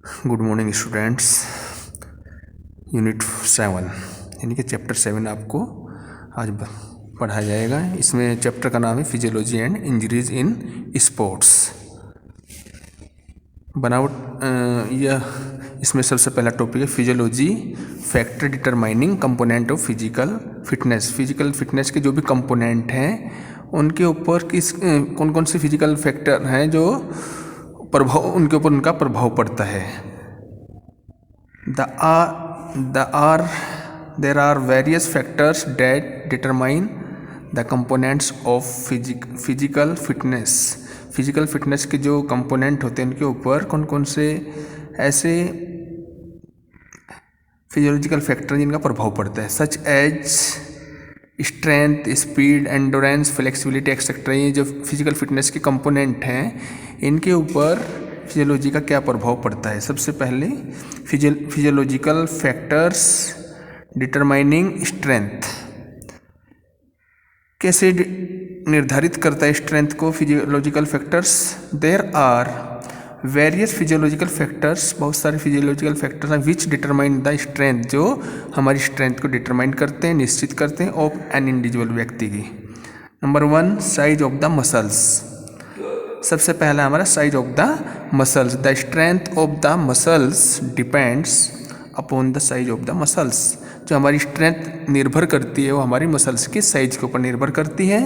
Good morning students. Unit 7 यानी कि chapter 7 आपको आज पढ़ाया जाएगा। इसमें चैप्टर का नाम है physiology and injuries in sports. बनावट यह इसमें सबसे पहला टॉपिक है physiology, factor determining component of physical fitness. Physical fitness के जो भी कंपोनेंट हैं उनके ऊपर कौन कौन से फिजिकल फैक्टर हैं जो उनके ऊपर उनका प्रभाव पड़ता है। There are various factors that determine the components of physical fitness. Physical fitness के जो कंपोनेंट होते हैं उनके ऊपर कौन कौन से ऐसे फिजियोलॉजिकल फैक्टर जिनका प्रभाव पड़ता है, such as strength, speed, endurance, flexibility etcetera. ये जो फिजिकल फिटनेस के कंपोनेंट हैं इनके ऊपर फिजियोलॉजी का क्या प्रभाव पड़ता है। सबसे पहले फिजियोलॉजिकल फैक्टर्स डिटरमाइनिंग स्ट्रेंथ। कैसे निर्धारित करता है स्ट्रेंथ को physiological factors. There are various physiological factors, बहुत सारे फिजियोलॉजिकल फैक्टर्स हैं विच डिटरमाइन द स्ट्रेंथ, जो हमारी स्ट्रेंथ को डिटरमाइन करते हैं, निश्चित करते हैं ऑफ एन इंडिविजुअल व्यक्ति की। Number 1, size of the muscles. सबसे पहला हमारा size of the muscles. The strength of the muscles depends upon the size of the muscles. जो हमारी स्ट्रेंथ निर्भर करती है वो हमारी मसल्स के साइज के ऊपर निर्भर करती है।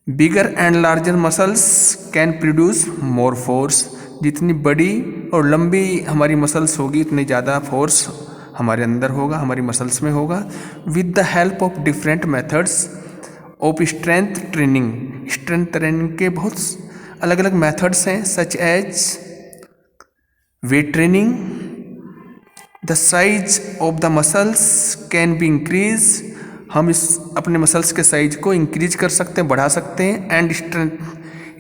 Bigger and larger muscles can produce more force. जितनी बड़ी और लंबी हमारी मसल्स होगी उतनी ज़्यादा फोर्स हमारे अंदर होगा, हमारी मसल्स में होगा। With the help of different methods of strength training. Strength training के बहुत अलग अलग मेथड्स हैं, such as weight training. The size of the muscles can be increase. हम इस अपने मसल्स के साइज को इंक्रीज कर सकते हैं, बढ़ा सकते हैं। एंड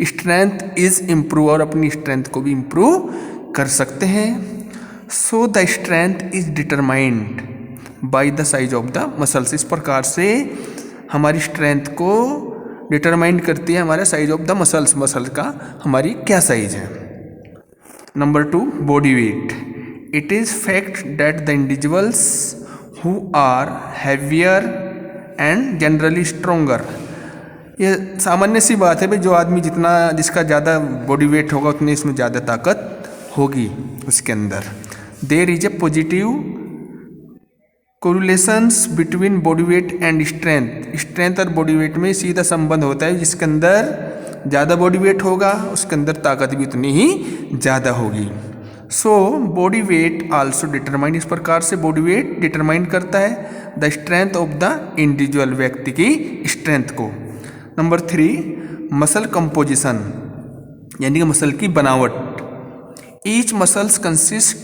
स्ट्रेंथ इज इम्प्रूव, और अपनी स्ट्रेंथ को भी इम्प्रूव कर सकते हैं। So the strength is determined by the size of the muscles. इस प्रकार से हमारी स्ट्रेंथ को डिटरमाइन करती है हमारा size of the muscles, muscle का हमारी क्या साइज है। Number 2, body weight. It is fact that the individuals who are heavier and generally stronger. ये सामान्य सी बात है भाई, जो आदमी जिसका ज़्यादा बॉडी वेट होगा उतनी इसमें ज़्यादा ताकत होगी उसके अंदर। There is a positive correlations between body weight and strength. Strength और बॉडी वेट में सीधा संबंध होता है। जिसके अंदर ज़्यादा बॉडी वेट होगा उसके अंदर ताकत भी उतनी ही ज़्यादा होगी। So body weight also determine, इस प्रकार से बॉडी वेट डिटरमाइन करता है the strength of the individual, व्यक्ति की स्ट्रेंथ को। नंबर 3, मसल कंपोजिशन यानी कि मसल की बनावट। Each muscles consist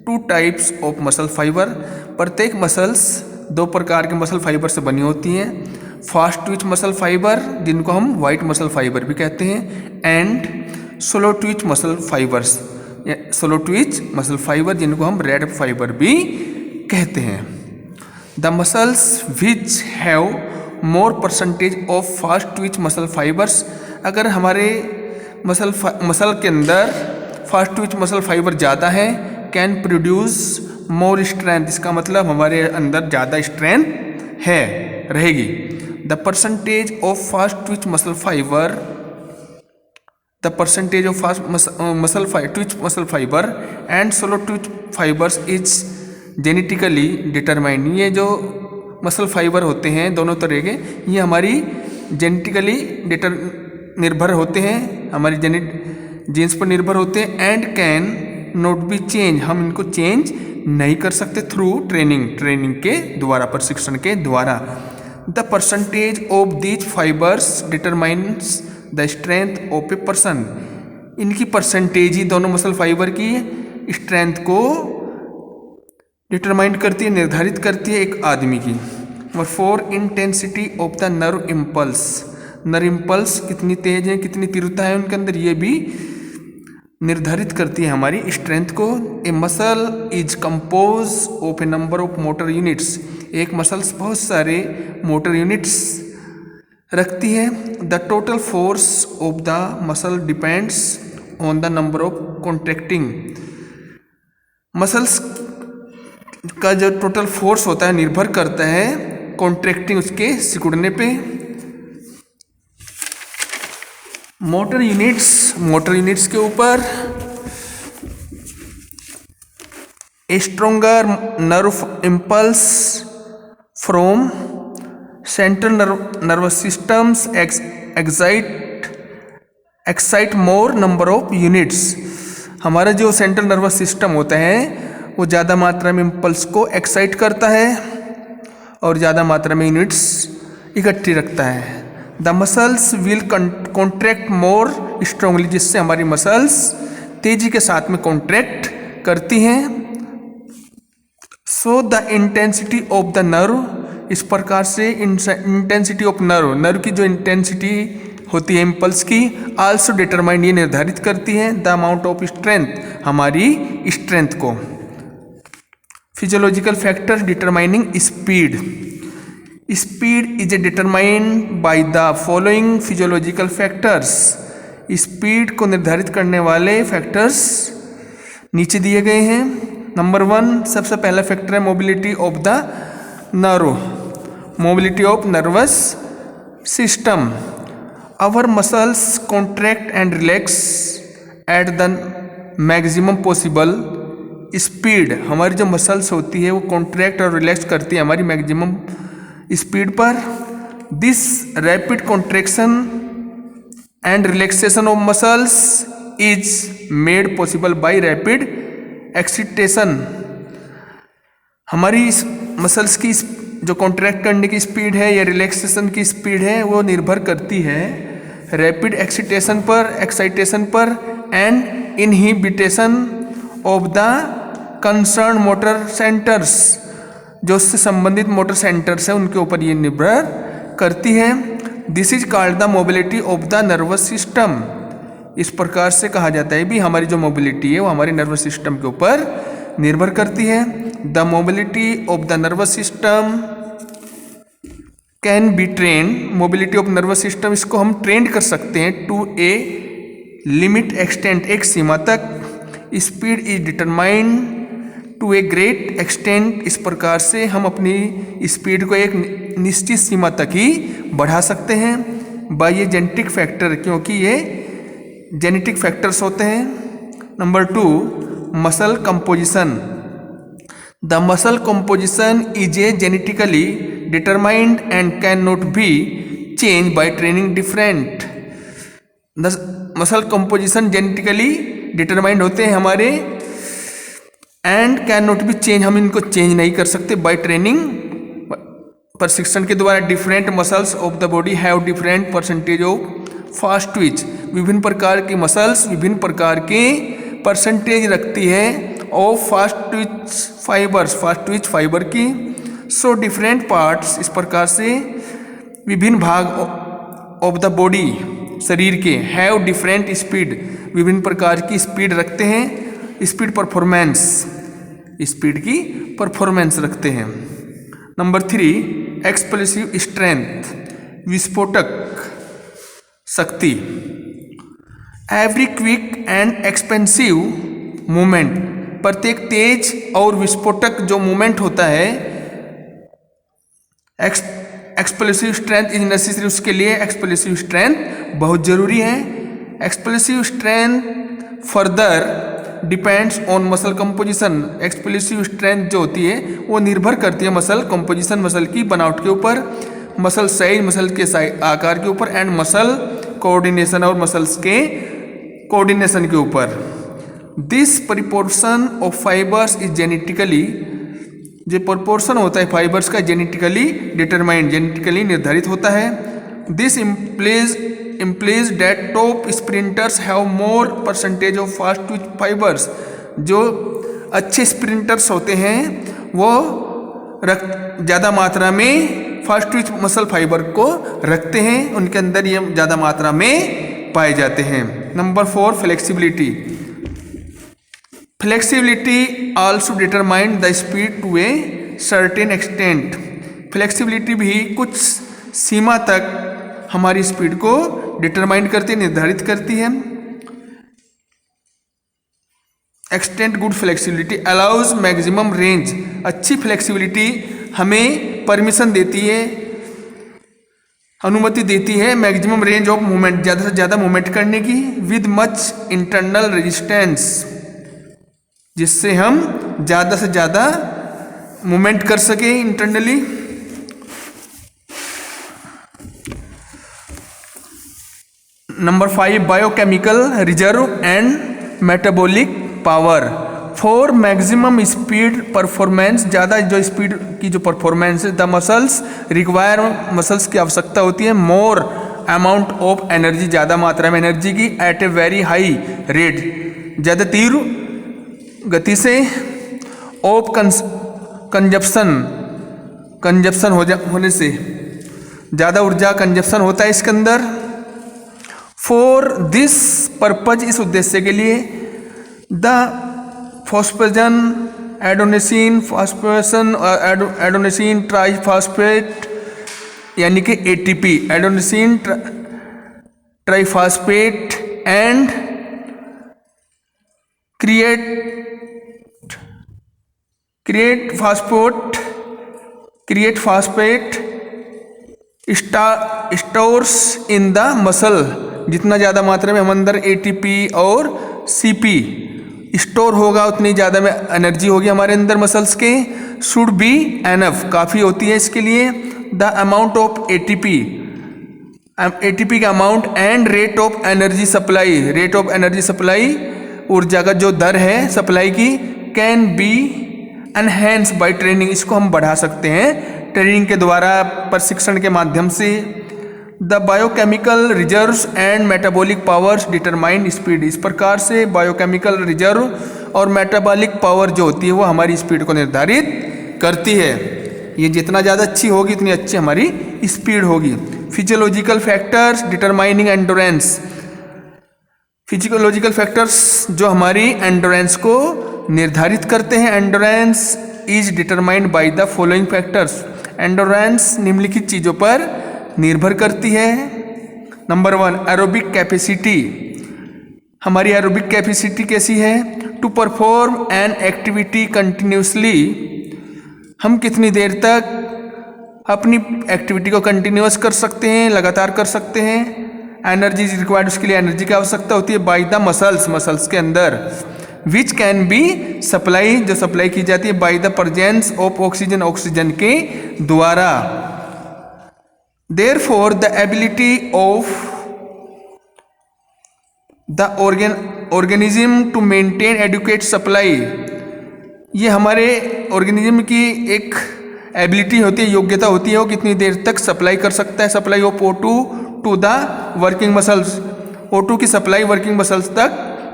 2 types of muscle fibre. प्रत्येक मसल्स 2 प्रकार के मसल फाइबर से बनी होती हैं। फास्ट ट्विच मसल फाइबर, जिनको हम वाइट मसल फाइबर भी कहते हैं, and slow Twitch muscle fibres, slow Twitch muscle fibre जिनको हम रेड फाइबर भी कहते हैं। The muscles which have more percentage of fast Twitch muscle fibres. अगर हमारे मसल के अंदर फास्ट ट्विच मसल फाइबर ज़्यादा है, कैन प्रोड्यूस मोर स्ट्रेंथ। इसका मतलब हमारे अंदर ज़्यादा स्ट्रेंथ रहेगी। The percentage of fast Twitch muscle fibre, the percentage of fast Twitch muscle fibre and slow Twitch fibres is genetically determined. ये जो मसल फाइबर होते हैं दोनों तरह के, ये हमारी जेनेटिकली निर्भर होते हैं, हमारी जीन्स पर निर्भर होते हैं। And can not be change, हम इनको चेंज नहीं कर सकते थ्रू ट्रेनिंग के द्वारा, प्रशिक्षण के द्वारा। The percentage of these fibres determines the strength of a person. इनकी परसेंटेज ही दोनों मसल फाइबर की स्ट्रेंथ को डिटरमाइन करती है, निर्धारित करती है एक आदमी की। Number 4, intensity of the nerve impulse. Nerve impulse कितनी तेज है, कितनी तीव्रता है उनके अंदर, ये भी निर्धारित करती है हमारी स्ट्रेंथ को। A muscle is compose of a number of motor units. एक मसल्स बहुत सारे मोटर यूनिट्स रखती है। The total force of the muscle depends on the number of contracting muscles का जो टोटल फोर्स होता है निर्भर करता है कॉन्ट्रैक्टिंग उसके सिकुड़ने पे। मोटर यूनिट्स के ऊपर stronger nerve impulse from central nervous systems excite more number of units. हमारा जो सेंट्रल नर्वस सिस्टम होता है वो ज़्यादा मात्रा में इम्पल्स को एक्साइट करता है और ज़्यादा मात्रा में यूनिट्स इकट्ठी रखता है। The muscles will contract more strongly, जिससे हमारी मसल्स तेजी के साथ में कॉन्ट्रैक्ट करती हैं। So the intensity of the nerve, इस प्रकार से इंटेंसिटी ऑफ नर्व की जो इंटेंसिटी होती है इम्पल्स की, आल्सो डिटरमाइन, ये निर्धारित करती है द अमाउंट ऑफ स्ट्रेंथ, हमारी स्ट्रेंथ को। Physiological factors determining speed is determined by the following physiological factors. Speed को निर्धारित करने वाले फैक्टर्स नीचे दिए गए हैं। नंबर 1, सबसे पहला फैक्टर है mobility of the nerve, mobility of nervous system. Our muscles contract and relax at the maximum possible speed. हमारी जो मसल्स होती है वो कॉन्ट्रैक्ट और रिलैक्स करती है हमारी मैक्सिमम स्पीड पर। This rapid contraction and relaxation of muscles is made possible by rapid excitation. हमारी मसल्स की जो कॉन्ट्रैक्ट करने की स्पीड है या रिलैक्सेशन की स्पीड है वो निर्भर करती है रैपिड एक्साइटेशन पर and inhibition of the concerned motor centres, जो उससे संबंधित मोटर सेंटर्स हैं उनके ऊपर ये निर्भर करती है। This is called the mobility of the nervous system. इस प्रकार से कहा जाता है भी हमारी जो मोबिलिटी है वो हमारे नर्वस सिस्टम के ऊपर निर्भर करती है। The mobility of the nervous system can be train, mobility of nervous system इसको हम ट्रेंड कर सकते हैं टू ए लिमिट एक्सटेंट, एक सीमा तक। Speed is determined to a great extent, इस प्रकार से हम अपनी स्पीड को एक निश्चित सीमा तक ही बढ़ा सकते हैं बाय ये जेनेटिक फैक्टर, क्योंकि ये जेनेटिक फैक्टर्स होते हैं। Number 2, muscle composition. The muscle composition is a genetically determined and can not be change by training different. Muscle composition genetically determined होते हैं हमारे and can not be change, हम इनको change नहीं कर सकते बाय ट्रेनिंग, प्रशिक्षण के द्वारा। Different muscles of the body have different percentage of fast Twitch. विभिन्न प्रकार की मसल्स विभिन्न प्रकार के परसेंटेज रखती है ऑफ फास्ट ट्विच फाइबर की। सो डिफरेंट पार्ट्स, इस प्रकार से विभिन्न भाग ऑफ द बॉडी, शरीर के, हैव डिफरेंट स्पीड, विभिन्न प्रकार की स्पीड रखते हैं, स्पीड की परफॉर्मेंस रखते हैं। नंबर 3, एक्सप्लोसिव स्ट्रेंथ, विस्फोटक शक्ति। Every quick and expensive movement, प्रत्येक तेज और विस्फोटक जो मूवमेंट होता है, एक्सप्लोसिव स्ट्रेंथ इज नेसेसरी, उसके लिए एक्सप्लोसिव स्ट्रेंथ बहुत जरूरी है। Explosive strength further depends on muscle composition. Explosive strength जो होती है वो निर्भर करती है मसल कंपोजिशन, मसल की बनावट के ऊपर, मसल साइज, मसल के आकार के ऊपर एंड मसल कोऑर्डिनेशन और मसल्स के कोऑर्डिनेशन के ऊपर। This proportion of fibres is genetically, जो प्रोपोर्शन होता है फाइबर्स का जेनेटिकली डिटरमाइंड, जेनेटिकली निर्धारित होता है। This implies that top sprinters have more percentage of fast twitch fibers। जो अच्छे स्प्रिंटर्स होते हैं वो ज़्यादा मात्रा में फास्ट ट्विच मसल फाइबर को रखते हैं, उनके अंदर ये ज़्यादा मात्रा में पाए जाते हैं। Number 4, flexibility. Flexibility also determine the speed to a certain extent. Flexibility भी कुछ सीमा तक हमारी स्पीड को डिटरमाइन करती है, निर्धारित करती है। Extent good flexibility allows maximum range, अच्छी फ्लेक्सिबिलिटी हमें परमिशन देती है, अनुमति देती है मैक्सिमम रेंज ऑफ मूवमेंट, ज़्यादा से ज़्यादा मूवमेंट करने की, विद मच इंटरनल रेजिस्टेंस, जिससे हम ज़्यादा से ज़्यादा मूवमेंट कर सके internally. Number 5 biochemical reserve and metabolic power for maximum speed performance, ज़्यादा जो स्पीड की जो परफॉर्मेंस है, द मसल्स रिक्वायर, मसल्स की आवश्यकता होती है मोर अमाउंट ऑफ एनर्जी, ज़्यादा मात्रा में एनर्जी की, at a very high rate, ज़्यादा तीव्र गति से, ऑफ कंजप्शन होने से, ज़्यादा ऊर्जा कंजप्शन होता है इसके अंदर। फॉर दिस पर्पज, इस उद्देश्य के लिए, द फॉस्फेजन एडोनेसिन ट्राइफॉस्फेट यानी कि ATP, adenosine triphosphate and creatine phosphate stores in the muscle, जितना ज़्यादा मात्रा में हम अंदर एटीपी और सीपी स्टोर होगा उतनी ज़्यादा में एनर्जी होगी हमारे अंदर मसल्स के। शुड बी एनफ, काफ़ी होती है इसके लिए। द अमाउंट ऑफ एटीपी का amount and rate of energy supply, rate of energy supply, ऊर्जा का जो दर है सप्लाई की, can be enhance by training, इसको हम बढ़ा सकते हैं ट्रेनिंग के द्वारा, प्रशिक्षण के माध्यम से। The biochemical reserves and metabolic powers determine speed, इस प्रकार से बायोकेमिकल रिजर्व और मेटाबॉलिक पावर जो होती है वो हमारी स्पीड को निर्धारित करती है। ये जितना ज़्यादा अच्छी होगी उतनी अच्छी हमारी स्पीड होगी। Physiological factors determining endurance, physiological factors जो हमारी एंडोरेंस को निर्धारित करते हैं। Endurance is determined by the following factors, endurance निम्नलिखित चीज़ों पर निर्भर करती है। नंबर 1 एरोबिक कैपेसिटी, हमारी एरोबिक कैपेसिटी कैसी है? To perform an activity continuously, हम कितनी देर तक अपनी एक्टिविटी को कंटिन्यूस कर सकते हैं, लगातार कर सकते हैं। एनर्जी इज रिक्वायर्ड, उसके लिए एनर्जी की आवश्यकता होती है। बाय द मसल्स, मसल्स के अंदर, विच कैन बी सप्लाई, जो सप्लाई की जाती है by the presence of oxygen, oxygen के द्वारा। Therefore, the ability of the organism to maintain adequate supply, ये हमारे ऑर्गेनिज्म की एक एबिलिटी होती है, योग्यता होती है, वो कितनी देर तक सप्लाई कर सकता है। Supply of O2 to the working muscles, O2 की सप्लाई वर्किंग मसल्स तक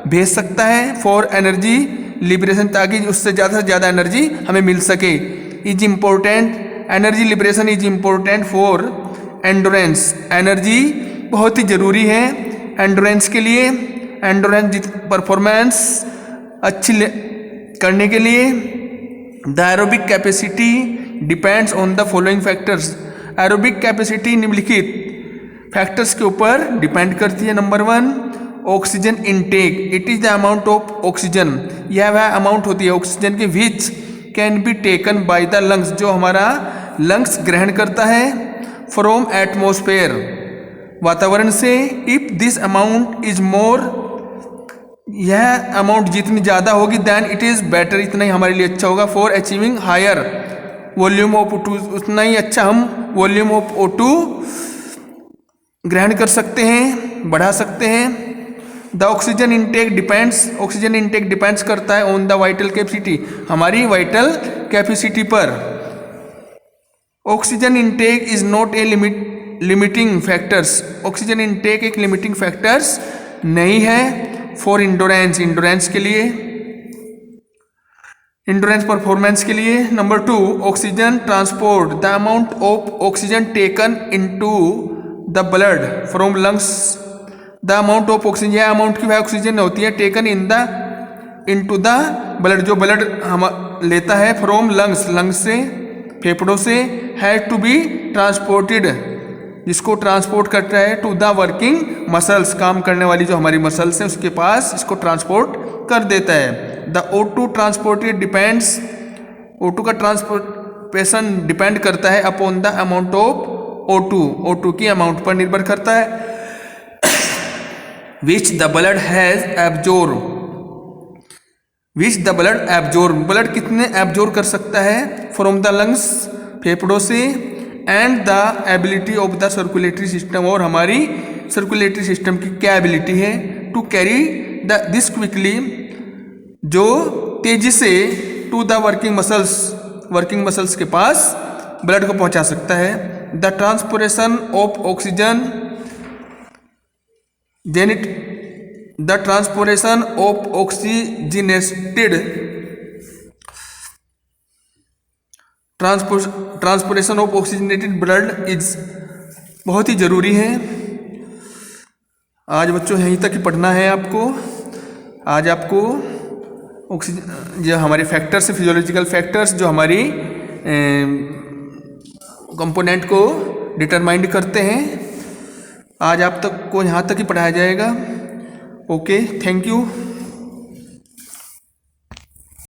भेज सकता है। फॉर एनर्जी लिबरेशन, ताकि उससे ज़्यादा से ज़्यादा एनर्जी हमें मिल सके। Is important, energy liberation is important for endurance, energy बहुत ही ज़रूरी है एंडोरेंस के लिए। एंडोरेंस परफॉर्मेंस अच्छी करने के लिए। The aerobic capacity depends on the following factors, aerobic capacity निम्नलिखित फैक्टर्स के ऊपर डिपेंड करती है। Number 1 oxygen intake, it is the amount of oxygen, यह वह अमाउंट होती है ऑक्सीजन की which can be taken by the lungs, जो हमारा लंग्स ग्रहण करता है। फ्रॉम एटमोस्फेयर, वातावरण से। If this amount is more, यह अमाउंट जितनी ज़्यादा होगी देन इट इज़ बेटर, इतना ही हमारे लिए अच्छा होगा। For achieving higher volume of O2, उतना ही अच्छा हम वॉल्यूम ऑफ O2 ग्रहण कर सकते हैं, बढ़ा सकते हैं। The oxygen intake depends, oxygen intake depends करता है ऑन द वाइटल कैपेसिटी, हमारी वाइटल कैपेसिटी पर। Oxygen intake is not a limiting factors, oxygen intake एक लिमिटिंग फैक्टर्स नहीं है। फॉर इंडोरेंस, इंडोरेंस के लिए, इंडोरेंस परफॉर्मेंस के लिए। Number 2 oxygen transport, the amount of oxygen taken into the blood from lungs, the amount of oxygen, यह amount की वह ऑक्सीजन होती है टेकन इनटू द ब्लड, जो ब्लड हम लेता है फ्रॉम लंग्स, लंग्स से, फेफड़ों से। हैज टू बी ट्रांसपोर्टेड, जिसको ट्रांसपोर्ट करता है टू द वर्किंग मसल्स, काम करने वाली जो हमारी मसल्स हैं उसके पास इसको ट्रांसपोर्ट कर देता है। The O2 transported depends, O2 का ट्रांसपोर्टेशन डिपेंड करता है upon the amount of O2, O2 की अमाउंट पर निर्भर करता है। Which the blood has absorb, which the blood absorb, blood कितने एब्जॉर्ब कर सकता है फ्रॉम द लंग्स, फेफड़ों से, and the ability of the circulatory system, और हमारी सर्कुलेटरी सिस्टम की क्या एबिलिटी है to carry the this quickly, जो तेजी से to the working muscles, working muscles के पास ब्लड को पहुंचा सकता है। द ट्रांसपोर्टेशन ऑफ ऑक्सीजन जेनिट, the transportation of oxygenated, transportation of oxygenated blood is बहुत ही ज़रूरी है। आज बच्चों यहीं तक ही पढ़ना है आपको। आज आपको ऑक्सीजन, जो हमारे फैक्टर्स, फिजियोलॉजिकल फैक्टर्स जो हमारी कंपोनेंट को डिटरमाइंड करते हैं, आज आप तक को यहाँ तक ही पढ़ाया जाएगा। Okay, thank you.